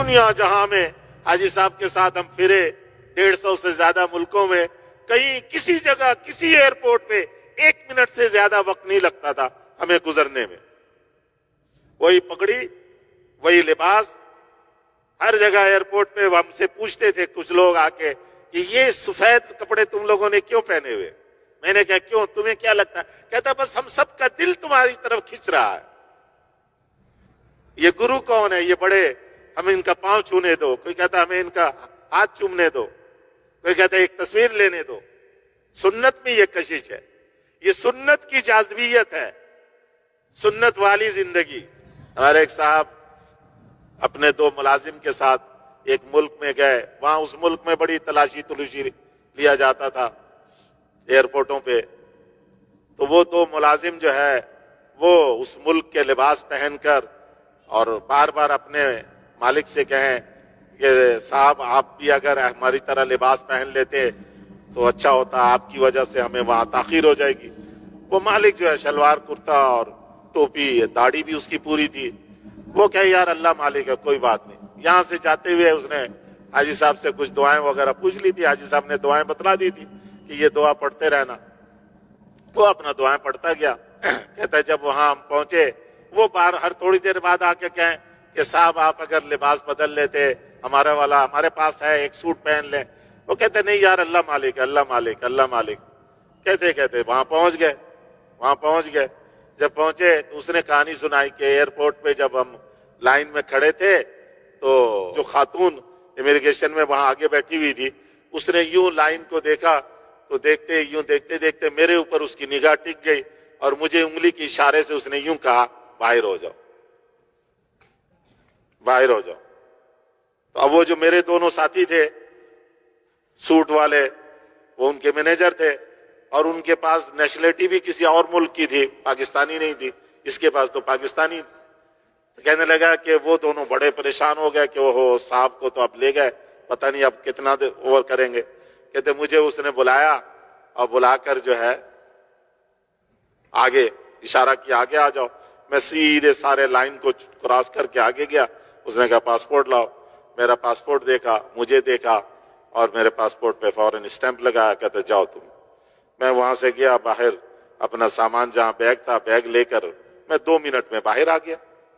دنیا جہاں میں حاجی صاحب کے ساتھ ہم پھرے 150 سے زیادہ ملکوں میں، کہیں کسی جگہ کسی ایئرپورٹ پہ 1 منٹ سے زیادہ وقت نہیں لگتا تھا ہمیں گزرنے میں. وہی پگڑی، وہی لباس، ہر جگہ ایئرپورٹ پہ ہم سے پوچھتے تھے کچھ لوگ آ کے کہ یہ سفید کپڑے تم لوگوں نے کیوں پہنے ہوئے؟ میں نے کہا کیوں، تمہیں کیا لگتا ہے؟ کہتا بس ہم سب کا دل تمہاری طرف کھنچ رہا ہے. یہ گرو کون ہے؟ یہ بڑے، ہمیں ان کا پاؤں چھونے دو. کوئی کہتا ہمیں ان کا ہاتھ چومنے دو، کوئی کہتا ایک تصویر لینے دو. سنت میں یہ کشش ہے، یہ سنت کی جاذبیت ہے، سنت والی زندگی. ہمارے ایک صاحب اپنے 2 ملازم کے ساتھ ایک ملک میں گئے، وہاں اس ملک میں بڑی تلاشی لیا جاتا تھا ایئرپورٹوں پہ. تو وہ 2 ملازم جو ہے وہ اس ملک کے لباس پہن کر اور بار بار اپنے مالک سے کہیں کہ صاحب آپ بھی اگر ہماری طرح لباس پہن لیتے تو اچھا ہوتا، آپ کی وجہ سے ہمیں وہاں تاخیر ہو جائے گی. وہ مالک جو ہے شلوار کرتا اور ٹوپی، داڑھی بھی اس کی پوری تھی. وہ کہے یار اللہ مالک ہے، کوئی بات نہیں. یہاں سے جاتے ہوئے اس نے حاجی صاحب سے کچھ دعائیں وغیرہ پوچھ لی تھی. حاجی صاحب نے دعائیں بتلا دی تھی کہ یہ دعا پڑھتے رہنا. وہ اپنا دعائیں پڑھتا گیا. کہتا ہے جب وہاں ہم پہنچے، وہ ہر تھوڑی دیر بعد آ کے کہیں کہ صاحب آپ اگر لباس بدل لیتے، ہمارا والا ہمارے پاس ہے، ایک سوٹ پہن لیں. وہ کہتے نہیں یار اللہ مالک، اللہ مالک، اللہ مالک. کہتے وہاں پہنچ گئے. جب پہنچے تو اس نے کہانی سنائی کہ ایئرپورٹ پہ جب ہم لائن میں کھڑے تھے تو جو خاتون امیگریشن میں وہاں آگے بیٹھی ہوئی تھی، اس نے یوں لائن کو دیکھا تو دیکھتے دیکھتے میرے اوپر اس کی نگاہ ٹک گئی اور مجھے انگلی کے اشارے سے اس نے یوں کہا باہر ہو جاؤ، باہر ہو جاؤ. تو اب وہ جو میرے دونوں ساتھی تھے سوٹ والے، وہ ان کے مینیجر تھے اور ان کے پاس نیشنلٹی بھی کسی اور ملک کی تھی، پاکستانی نہیں تھی. اس کے پاس تو پاکستانی. کہنے لگا کہ وہ دونوں بڑے پریشان ہو گئے کہ وہ صاحب کو تو اب لے گئے، پتہ نہیں اب کتنا اوور کریں گے. کہتے مجھے اس نے بلایا اور بلا کر جو ہے آگے اشارہ کیا آگے آ جاؤ. میں سیدھے سارے لائن کو کراس کر کے آگے گیا. اس نے کہا پاسپورٹ لاؤ. میرا پاسپورٹ دیکھا، مجھے دیکھا اور میرے پاسپورٹ پہ فوراً اسٹیمپ لگایا. کہتے جاؤ تم. میں وہاں سے گیا باہر، اپنا سامان جہاں بیگ تھا بیگ لے کر میں 2 منٹ میں باہر آ گیا.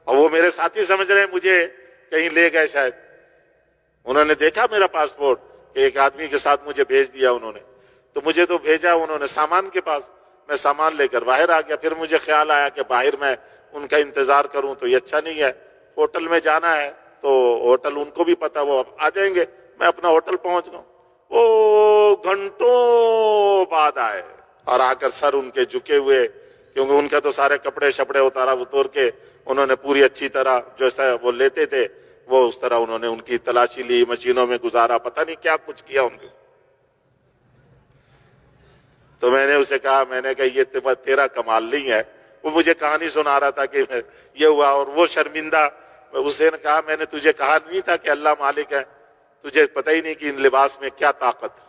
اور وہ میرے ساتھی سمجھ رہے ہیں مجھے کہیں لے گئے شاید. انہوں نے دیکھا میرا پاسپورٹ کہ ایک آدمی کے ساتھ مجھے بھیج دیا انہوں نے، تو مجھے تو بھیجا انہوں نے سامان کے پاس. میں سامان لے کر باہر آ گیا. پھر مجھے خیال آیا کہ باہر میں ان کا انتظار کروں تو یہ اچھا نہیں ہے. ہوٹل میں جانا ہے تو ہوٹل ان کو بھی پتا، وہ آ جائیں گے. میں اپنا ہوٹل پہنچ گا. وہ گھنٹوں بعد آئے اور آ کر سر ان کے جھکے ہوئے، کیونکہ ان کا تو سارے کپڑے شپڑے اتور کے انہوں نے پوری اچھی طرح جیسا وہ لیتے تھے وہ اس طرح انہوں نے ان کی تلاشی لی، مشینوں میں گزارا، پتہ نہیں کیا کچھ کیا ان کو. تو میں نے اسے کہا، میں نے کہا یہ تیرا کمال نہیں ہے. وہ مجھے کہانی سنا رہا تھا کہ یہ ہوا اور وہ شرمندہ. اسے نے کہا میں نے تجھے کہا نہیں تھا کہ اللہ مالک ہے؟ تجھے پتہ ہی نہیں کہ ان لباس میں کیا طاقت،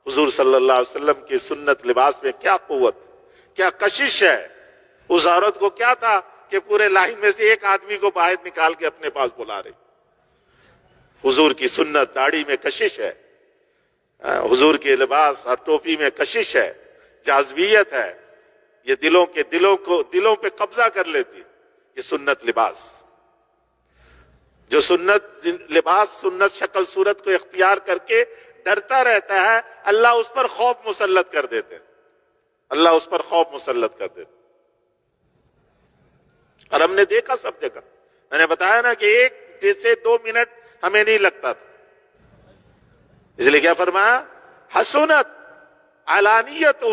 حضور صلی اللہ علیہ وسلم کی سنت لباس میں کیا قوت، کیا کشش ہے. اس عورت کو کیا تھا کہ پورے لائن میں سے ایک آدمی کو باہر نکال کے اپنے پاس بلا رہی. حضور کی سنت داڑھی میں کشش ہے، حضور کے لباس اور ٹوپی میں کشش ہے، جاذبیت ہے. یہ دلوں پہ قبضہ کر لیتی یہ سنت لباس. جو سنت لباس سنت شکل صورت کو اختیار کر کے ڈرتا رہتا ہے، اللہ اس پر خوف مسلط کر دیتے، اللہ اس پر خوف مسلط کر دیتے. اور ہم نے دیکھا سب جگہ. میں نے بتایا نا کہ 1 سے 2 منٹ ہمیں نہیں لگتا تھا. اس لیے کیا فرمایا؟ حسنت علانیت،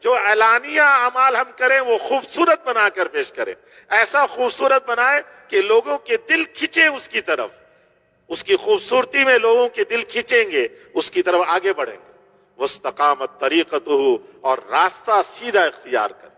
جو اعلانیہ اعمال ہم کریں وہ خوبصورت بنا کر پیش کریں. ایسا خوبصورت بنائے کہ لوگوں کے دل کھنچے اس کی طرف، اس کی خوبصورتی میں لوگوں کے دل کھنچیں گے، اس کی طرف آگے بڑھیں گے. واستقامت طریقتہ، اور راستہ سیدھا اختیار کریں.